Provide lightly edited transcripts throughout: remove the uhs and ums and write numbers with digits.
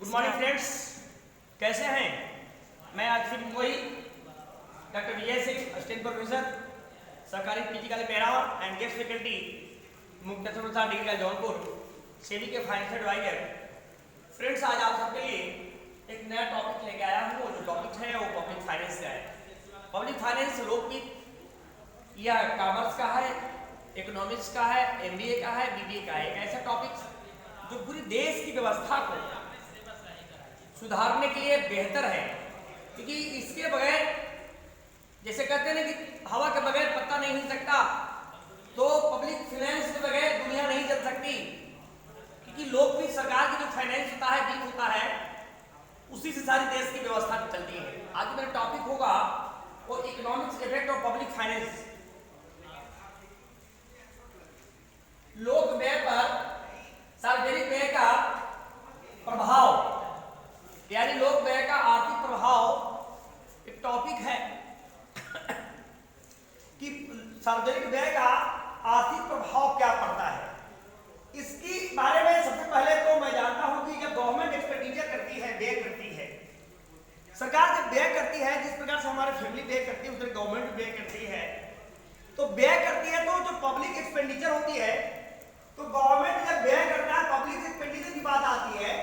Good morning friends, कैसे हैं? मैं आज फिर वही doctor Vijay Singh, assistant professor सरकारी PG college Perawa and guest faculty मुख्य डिग्री कॉलेज जौनपुर, सेबी के फाइनेंशियल एडवाइजर। फ्रेंड्स, आज आप सबके लिए एक नया टॉपिक लेके आया हूँ। जो टॉपिक है वो पब्लिक फाइनेंस का है। पब्लिक फाइनेंस लोकवित्त या कॉमर्स का है, इकोनॉमिक्स का है, एमबीए का है, बीबीए का है। एक ऐसा टॉपिक जो पूरी देश की व्यवस्था को सुधारने के लिए बेहतर है, क्योंकि इसके बगैर, जैसे कहते हैं ना कि हवा के बगैर पत्ता नहीं हिल सकता, तो पब्लिक फाइनेंस के बगैर दुनिया नहीं चल सकती। क्योंकि लोग भी सरकार की जो फाइनेंस होता है, वित्त होता है, उसी से सारी देश की व्यवस्था चलती है। आज मेरा टॉपिक होगा वो economics effect of public finance. लोक व्यय पर सार्वजनिक व्यय का प्रभाव, यानी लोक व्यय का आर्थिक प्रभाव एक टॉपिक है कि सार्वजनिक व्यय का आर्थिक प्रभाव क्या पड़ता है। इसकी बारे में सबसे पहले तो मैं जानता हूं कि जब गवर्नमेंट एक्सपेंडिचर करती है, व्यय करती है, सरकार जब व्यय करती है, जिस प्रकार से हमारी फैमिली व्यय करती है, उस तरह गवर्नमेंट व्यय करती है। तो व्यय करती है तो जो पब्लिक एक्सपेंडिचर होती है, तो गवर्नमेंट जब व्यय करता है, पब्लिक एक्सपेंडिचर की बात आती है,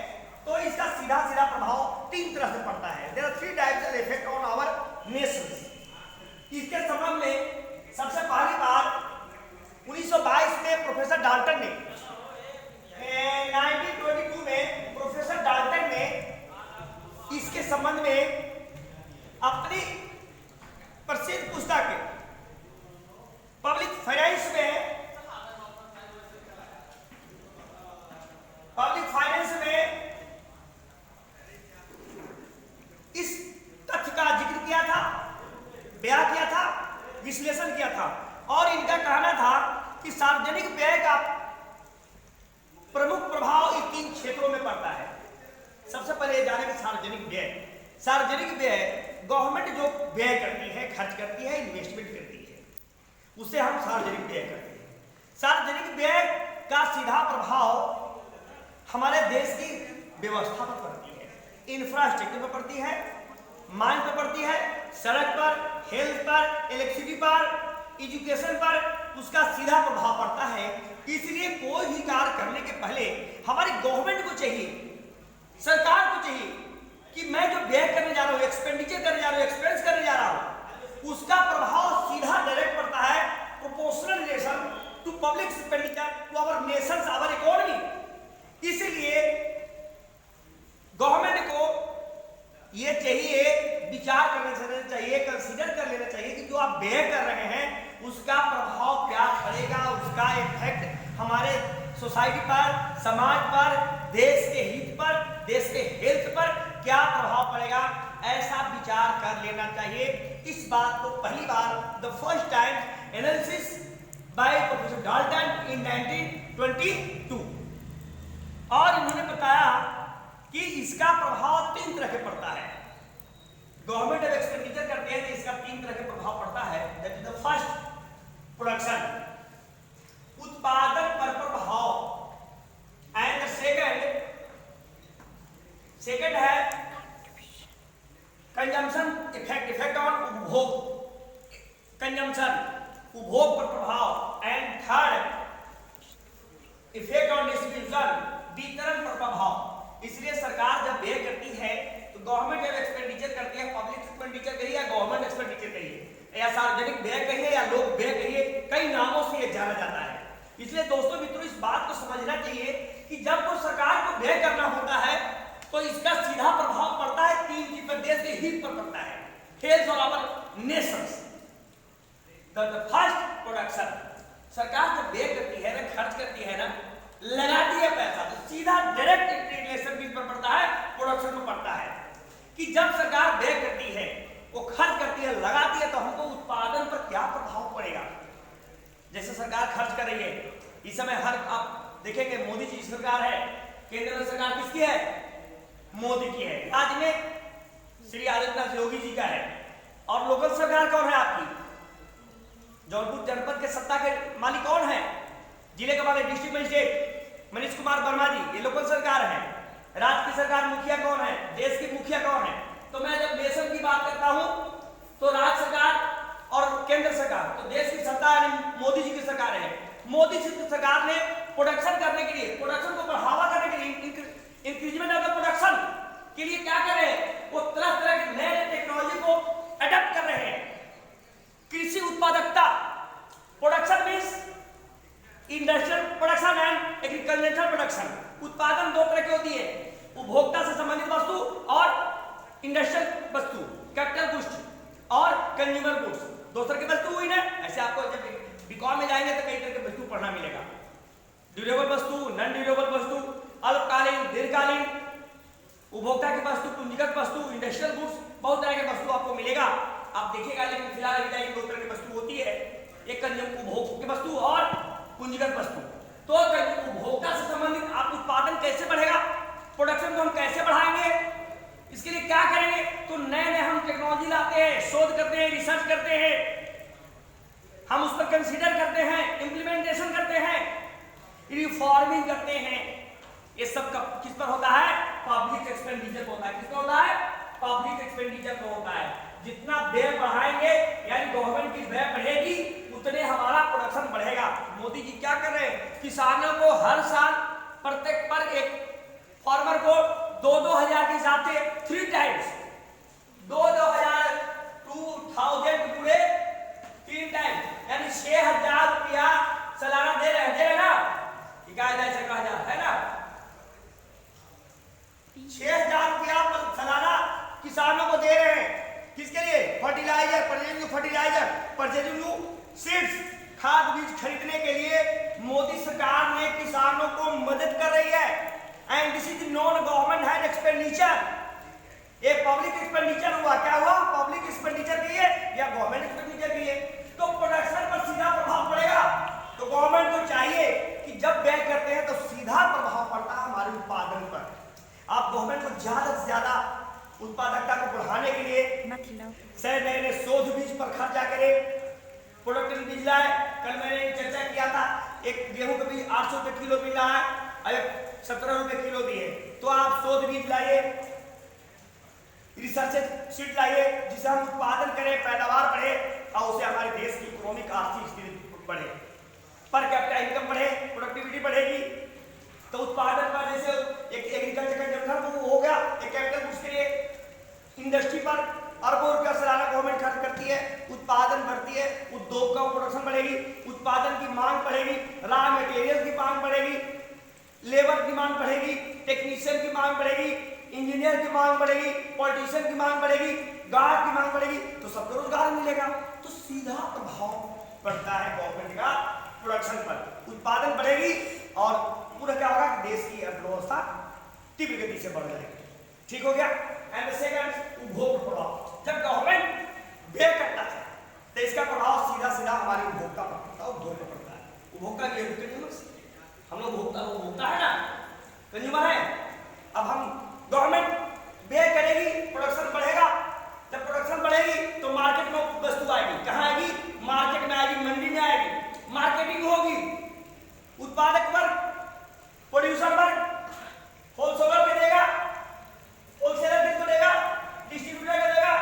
तो इसका सीधा सीधा प्रभाव तीन तरह से पड़ता है। There are three types of effect on our nation. इसके संबंध में सबसे पहली बार 1922 में प्रोफेसर डाल्टन ने 1922 में प्रोफेसर डाल्टन ने इसके संबंध में अपनी प्रसिद्ध पुस्तक पब्लिक फाइनेंस में इस तथ्य का जिक्र किया था, बयान किया था, विश्लेषण किया था। और इनका कहना था कि सार्वजनिक व्यय का प्रमुख प्रभाव इन तीन क्षेत्रों में पड़ता है। सबसे पहले जाने कि सार्वजनिक व्यय गवर्नमेंट जो व्यय करती है, खर्च करती है, इन्वेस्टमेंट करती है, उसे हम सार्वजनिक व्यय कहते हैं। सार्वजनिक व्यय का सीधा प्रभाव हमारे देश की व्यवस्था पर पड़ती है, इंफ्रास्ट्रक्चर पर पड़ती है, माइंड पर पड़ती है, सड़क पर, हेल्थ पर, इलेक्ट्रिसिटी पर, एजुकेशन पर उसका सीधा प्रभाव पड़ता है। इसलिए कोई भी कार्य करने के पहले हमारी गवर्नमेंट को चाहिए, सरकार को चाहिए कि मैं जो व्यय करने जा रहा हूँ, एक्सपेंडिचर करने जा रहा हूँ, एक्सपेंस करने जा रहा हूँ, उसका प्रभाव सीधा डायरेक्ट पड़ता है proportional relation to public expenditure to our nations, our economy. इसलिए गवर्नमेंट को ये चाहिए, विचार करना चाहिए, कंसीडर कर लेना चाहिए कि जो आप व्यय कर रहे हैं उसका प्रभाव क्या पड़ेगा, उसका इफेक्ट हमारे सोसाइटी पर, समाज पर, देश के हित पर, देश के हेल्थ पर क्या प्रभाव पड़ेगा, ऐसा विचार कर लेना चाहिए। इस बात को पहली बार the first time analysis by professor Dalton in 1922, और इन्होंने बताया कि इसका प्रभाव तीन तरह के पड़ता है। गवर्नमेंट जब एक्सपेंडिचर करते हैं तो इसका तीन तरह के प्रभाव पड़ता है। That is the first, production, उत्पादन पर प्रभाव, एंड सेकंड है कंजम्पशन इफेक्ट, इफेक्ट ऑन उपभोग, कंजम्पशन, उपभोग पर प्रभाव, and third effect on distribution, वितरण पर प्रभाव। इसलिए सरकार जब व्यय करती है तो गवर्नमेंट जब एक्सपेंडिचर करती है, पब्लिक एक्सपेंडिचर करिए या गवर्नमेंट एक्सपेंडिचर करिए या सार्वजनिक व्यय कहिए या लोक व्यय कहिए, कई नामों से ये जाना जाता है। इसलिए दोस्तों मित्रों, इस बात को समझना चाहिए कि जब कोई सरकार को व्यय करना होता है तो इसका सीधा प्रभाव पड़ता है तीन चीज पर, देश के हित पर पड़ता है, हेल्थ और our nations. The first, production. सरकार जब व्यय करती है ना, खर्च करती है ना, लगाती है पैसा, तो सीधा डायरेक्ट रिलेशन किस पर पड़ता है, प्रोडक्शन पर पड़ता है। कि जब सरकार व्यय करती है, वो खर्च करती है, लगाती है, तो हमको उत्पादन पर क्या प्रभाव पड़ेगा। जैसे सरकार खर्च कर रही है, इस समय हर आप देखेंगे मोदी जी की सरकार है, केंद्र में सरकार किसकी है, मोदी की है, राज्य में श्री आदित्यनाथ योगी जी का है, और लोकल सरकार कौन है आपकी, जौनपुर जनपद के सत्ता के मालिक कौन है, जिले के बाद डिस्ट्रिक्ट मजिस्ट्रेट मनीष कुमार वर्मा जी, ये लोकल सरकार है। राज्य की सरकार मुखिया देश की मुखिया कौन है? तो मैं जब नेशन की बात करता हूं तो राज्य सरकार और केंद्र सरकार, तो देश की सत्ता मोदी जी की सरकार है। मोदी जी की सरकार ने प्रोडक्शन करने के लिए, प्रोडक्शन को बढ़ावा करने के लिए, इंक्रीजमेंट ऑफ द प्रोडक्शन के लिए क्या कर रहे हैं? वो तरह तरह की नए टेक्नोलॉजी को अडॉप्ट कर रहे हैं। कृषि उत्पादकता, production means industrial production and agricultural production. उत्पादन दो तरह की होती है, उपभोक्ता से संबंधित वस्तु और इंडस्ट्रियल वस्तु, कैपिटल गुड्स और कंज्यूमर गुड्स। दो तरह की वस्तु हुई ना। ऐसे आपको जब बीकॉम में जाएंगे तो कई तरह के वस्तु पढ़ना मिलेगा, ड्यूरेबल वस्तु, नॉन ड्यूरेबल वस्तु, अल्पकालीन, दीर्घकालीन, उपभोक्ता की वस्तु, पूंजीगत वस्तु, इंडस्ट्रियल गुड्स, बहुत तरह के वस्तु आपको मिलेगा। आप देखिएगा, लेकिन फिलहाल दो तरह की वस्तु होती है, एक उपभोग की वस्तु और पूंजीगत वस्तु। तो उपभोक्ता से संबंधित आप उत्पादन कैसे बढ़ेगा, प्रोडक्शन को हम कैसे बढ़ाएंगे, इसके लिए क्या करेंगे? तो नए नए हम टेक्नोलॉजी लाते हैं, शोध करते हैं, रिसर्च करते हैं, हम उस पर कंसीडर करते हैं, इंप्लीमेंटेशन करते हैं, रिफॉर्मिंग करते हैं। ये सब किस पर होता है? पब्लिक एक्सपेंडिचर होता है। किस पर होता है? पब्लिक एक्सपेंडिचर पर होता है। जितना व्यय बढ़ाएंगे, यानी गवर्नमेंट की व्यय बढ़ेगी, उतने हमारा प्रोडक्शन बढ़ेगा। मोदी जी क्या कर रहे हैं? किसानों को हर साल प्रत्येक पर एक फार्मर को 2,000 के हिसाब से 3 टाइम्स 2,000 2000 पूरे 3 टाइम, यानी 6,000 रुपया सालाना दे रहे हैं ना। है ना, 6,000 रुपया सालाना किसानों को दे रहे हैं। किसके लिए? फर्टिलाइजर, परचेजिंग सीड्स, खाद बीज खरीदने के लिए मोदी सरकार ने किसानों को मदद कर रही है। And this is non government had expenditure. ये पब्लिक एक्सपेंडिचर हुआ। क्या हुआ? पब्लिक एक्सपेंडिचर की है या गवर्नमेंट एक्सपेंडिचर की है। तो प्रोडक्शन पर सीधा प्रभाव पड़ेगा। तो गवर्नमेंट को चाहिए कि जब व्यय करते हैं तो सीधा प्रभाव पड़ता है हमारे उत्पादन पर। आप गवर्नमेंट को ज्यादा से ज्यादा उत्पादकता को बढ़ाने के लिए नए नए शोध बीज पर खर्चा करें, प्रोडक्टिव बीज लाए। कल मैंने चर्चा किया था, एक गेहूं का बीज 800 रुपए किलो मिल रहा है और 17 रुपए किलो भी है। तो आप शोध बीज लाइए, रिसर्च सीट लाइए, जिससे हम उत्पादन करें, पैदावार बढ़े और उससे हमारे देश की इकोनॉमिक आर्थिक स्थिति बढ़े, पर कैपिटा इनकम बढ़े, प्रोडक्टिविटी बढ़ेगी। तो उत्पादन पर जैसे एक एग्रीकल्चर का जनरल हो गया, एक कैपिटल गुड्स के लिए इंडस्ट्री पर अरबों रुपया सालाना गवर्नमेंट खर्च करती है, उत्पादन बढ़ती है, उद्योग का प्रोडक्शन बढ़ेगी, उत्पादन की मांग बढ़ेगी, रॉ मटेरियल की मांग बढ़ेगी, लेबर की मांग बढ़ेगी, टेक्नीशियन की मांग बढ़ेगी, इंजीनियर की मांग बढ़ेगी, पॉलिटिशियन की मांग बढ़ेगी, गार्ड की मांग बढ़ेगी, तो सबको रोजगार मिलेगा। तो सीधा प्रभाव पड़ता है गवर्नमेंट का प्रोडक्शन पर, उत्पादन बढ़ेगी और पूरा क्या होगा कि देश की अर्थव्यवस्था तीव्र गति से बढ़ जाएगी। ठीक हो गया। एंड सेकंड, उपभोग प्रभाव। जब गवर्नमेंट व्यय करता है तो इसका प्रभाव सीधा सीधा हमारे उपभोक्ता पर पड़ता है, उपभोग पर पड़ता है। उपभोक्ता की हम लोग उपभोक्ता है ना, कंज्यूमर है। अब हम गवर्नमेंट व्यय करेगी, प्रोडक्शन बढ़ेगा। जब प्रोडक्शन बढ़ेगी तो मार्केट में वस्तु आएगी। कहाँ आएगी? मार्केट में आएगी, मंडी में आएगी, मार्केटिंग होगी। उत्पादक वर्ग, प्रोड्यूसर वर्ग होलसेलर को देगा, होलसेलर किसको देगा? डिस्ट्रीब्यूटर को देगा,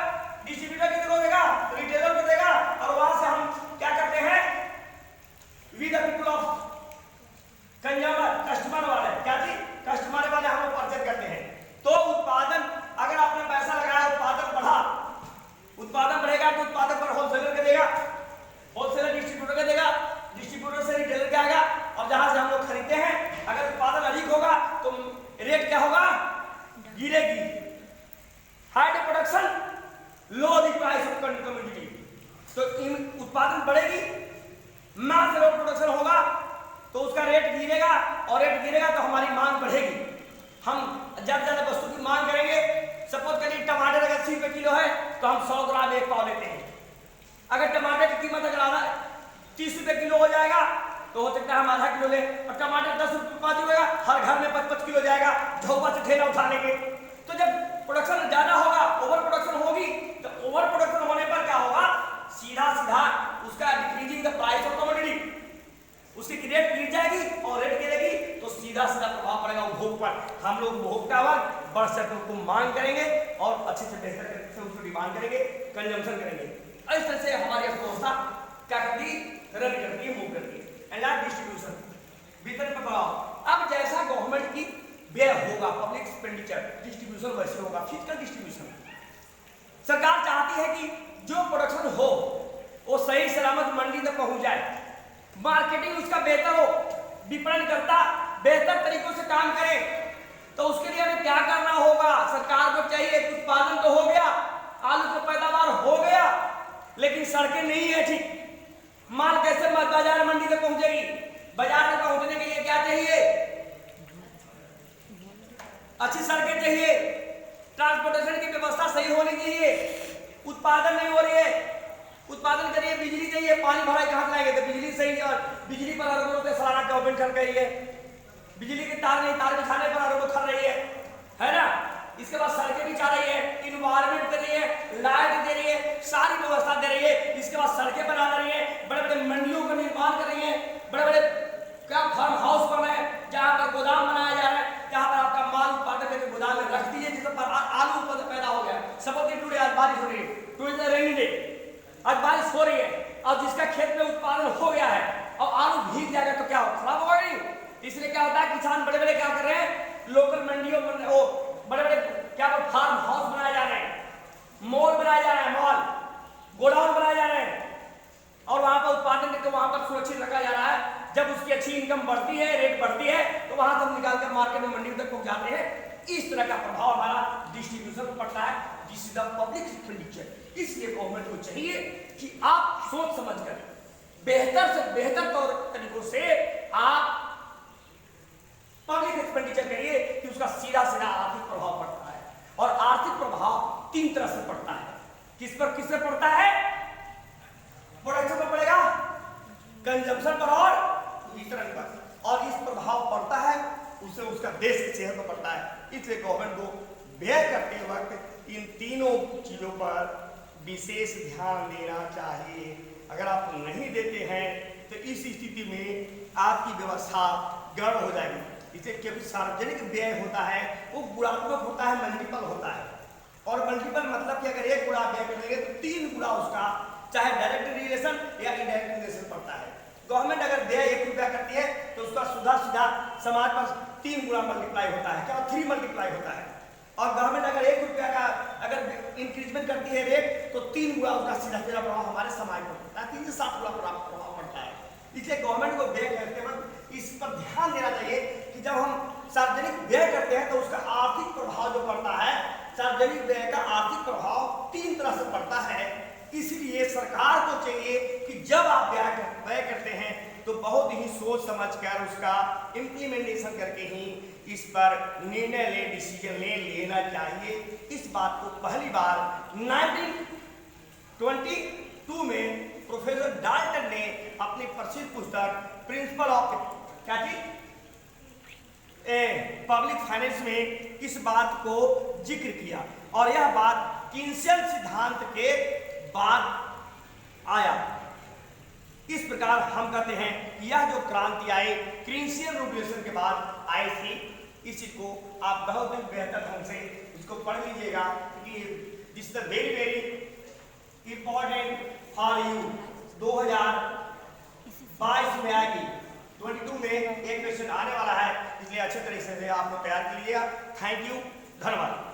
डिस्ट्रीब्यूटर किसको देगा? रिटेलर को देगा। और वहां से हम क्या करते हैं? We the people of consumer, customer वाले, क्या चीज? कस्टमर वाले हम लोग परचेज करते हैं। तो उत्पादन, अगर आपने पैसा लगाया, उत्पादन बढ़ा, उत्पादन बढ़ेगा तो उत्पादक पर होलसेलर को देगा, होलसेलर डिस्ट्रीब्यूटर को देगा, डिस्ट्रीब्यूटर से रिटेलर क्या आएगा, और जहां से हम लोग खरीदते हैं अगर उत्पादन अधिक होगा तो रेट क्या होगा? गिरेगी। High production, low the price of commodity. तो उत्पादन बढ़ेगी, मास प्रोडक्शन होगा तो उसका रेट गिरेगा, और रेट गिरेगा तो हमारी मांग बढ़ेगी। हम ज्यादा ज्यादा वस्तु की मांग करेंगे। सपोज करिए टमाटर अगर 80 रुपए किलो है तो हम 100 ग्राम एक पाव लेते हैं। अगर टमाटर की कीमत अगर आधा 30 रुपए किलो हो जाएगा तो हो सकता है हम आधा किलो ले, और टमाटर 10 रुपए 5 होगा, हर घर में 5-5 किलो जाएगा, झोपा से ठेला उठा लेंगे। तो जब प्रोडक्शन ज्यादा होगा, ओवर प्रोडक्शन होगी, तो ओवर प्रोडक्शन होने पर क्या होगा? सीधा सीधा उसका decreasing the price of commodity, उसकी रेट गिर जाएगी, और रेट गिरेगी तो सीधा सीधा प्रभाव पड़ेगा उपभोग ऊपर हम लोग उपभोक्ता वर्ग बढ़ सकते को मांग करेंगे और अच्छे से बेहतर तरीके से उसको डिमांड करेंगे, कंजम्पशन करेंगे। इस तरह से हमारी अर्थव्यवस्था क्या करती, रन करती है, मूव करती है। एंड लार्ज डिस्ट्रीब्यूशन, वितरण पर प्रभाव। अब जैसा गवर्नमेंट की व्यय होगा, पब्लिक एक्सपेंडिचर डिस्ट्रीब्यूशन वैसे होगा, फिजिकल डिस्ट्रीब्यूशन। सरकार चाहती है कि जो प्रोडक्शन हो वो सही सलामत मंडी तक पहुंच जाए, मार्केटिंग उसका बेहतर हो, विपणन करता बेहतर तरीकों से काम करे। तो उसके लिए हमें क्या करना होगा? सरकार को चाहिए कि उत्पादन तो हो गया, आलू की पैदावार हो गया, लेकिन सड़कें नहीं है ठीक। माल कैसे बाजार मंडी तक पहुंचेगी? बाजार तक पहुंचने के लिए क्या चाहिए? अच्छी सड़कें चाहिए, ट्रांसपोर्टेशन की व्यवस्था सही होनी चाहिए। उत्पादन नहीं हो रही है, उत्पादन करिए, बिजली चाहिए, पानी भराई कहां से लाएंगे? तो बिजली सही, और बिजली पर अरबों रुपए सालाना गवर्नमेंट खर्च रही है। बिजली के तार नहीं, तार बिछाने पर अरबों खर्च रही है ना। इसके बाद सड़कें बिछा रही है, इन्वायरमेंट दे रही है, लाइट दे रही है, सारी व्यवस्था दे रही है। इसके बाद सड़कें बना रही है, बड़े बड़े मंडियों का निर्माण कर रही है, बड़े बड़े क्या फार्म हाउस बन रहे हैं जहां पर गोदाम बनाया जा रहा है, जहां पर आपका माल उत्पादन करके गोदाम में रख दीजिए, जिस पर आलू उत्पादन पैदा हो गया। सपोज टुडे आज बारिश हो रही है, टुडे रेनी डे, आज बारिश हो रही है और जिसका खेत में उत्पादन हो गया है और आलू भीग जाएगा तो क्या हो, खराब होगा नहीं। इसलिए क्या होता है, किसान बड़े बड़े क्या कर रहे हैं, लोकल मंडियों में वो बड़े बड़े क्या फार्म हाउस बनाए जा रहे हैं, मॉल बनाए जा रहे हैं, मॉल गोडाउन बनाए जा रहे हैं, और वहां पर उत्पादन करके वहां पर सुरक्षित रखा जा रहा है। जब उसकी अच्छी इनकम बढ़ती है, रेट बढ़ती है, तो वहां तक निकाल कर मार्केट में मंडी तक पहुंचाते हैं। इस तरह का प्रभाव हमारा डिस्ट्रीब्यूशन पर पड़ता है, this is the public expenditure. इसलिए गवर्नमेंट को चाहिए कि आप सोच समझकर बेहतर से बेहतर तौर तरीकों से आप पब्लिक एक्सपेंडिचर करिए कि उसका सीधा सीधा आर्थिक प्रभाव पड़ता है। और आर्थिक प्रभाव तीन तरह से पड़ता है। किस पर किससे पड़ता है? प्रोडक्शन पर पड़ेगा, कंजम्पशन पर और वितरण पर। और इस प्रभाव पड़ता है उससे उसका देश की सेहत पर पड़ता है। इसलिए गवर्नमेंट को व्यय करते वक्त इन तीनों चीजों पर विशेष ध्यान देना चाहिए। अगर आप नहीं देते हैं तो इस स्थिति में आपकी व्यवस्था गड़बड़ हो जाएगी। इसे क्योंकि सार्वजनिक व्यय होता है वो गुणात्मक होता है, मल्टीपल होता है। और मल्टीपल मतलब कि अगर एक गुणा व्यय करेंगे तो तीन गुणा उसका चाहे डायरेक्ट रिलेशन या इनडायरेक्ट रिलेशन पड़ता है। गवर्नमेंट अगर व्यय 1 रुपया करती है तो उसका सीधा समाज पर 3 गुना मल्टीप्लाई होता है, क्या 3 मल्टीप्लाई होता है। और गवर्नमेंट अगर 1 रुपया का अगर इंक्रीजमेंट करती है रेट तो 3 गुना उसका सीधा प्रभाव हमारे समाज पर पड़ता है, 3 से 7 गुना प्रभाव पड़ता है। इसलिए गवर्नमेंट को व्यय करते वक्त इस पर ध्यान देना चाहिए कि जब हम सार्वजनिक व्यय करते हैं तो उसका आर्थिक प्रभाव जो पड़ता है, सार्वजनिक व्यय का आर्थिक प्रभाव 3 तरह से पड़ता है। इसलिए सरकार को चाहिए कि जब आप व्यय करते हैं तो बहुत ही सोच समझकर उसका इम्प्लीमेंटेशन करके ही इस पर निर्णय डिसीजन लेना चाहिए। इस बात को पहली बार 1922 में प्रोफेसर डाल्टन ने अपनी प्रसिद्ध पुस्तक प्रिंसिपल ऑफ पब्लिक फाइनेंस में इस बात को जिक्र किया। और यह बात कीन्सियन सिद्धांत के बाद आया। इस प्रकार हम कहते हैं कि यह जो क्रांति आई कीन्सियन रेवोल्यूशन के बाद आई थी। इसी को आप बहुत ही बेहतर ढंग से इसको पढ़ लीजिएगा कि this is very very important for you. 2022 में आएगी, 22 में एक क्वेश्चन आने वाला है, इसलिए अच्छे तरीके से आपको तैयार कीजिएगा। थैंक यू, धन्यवाद।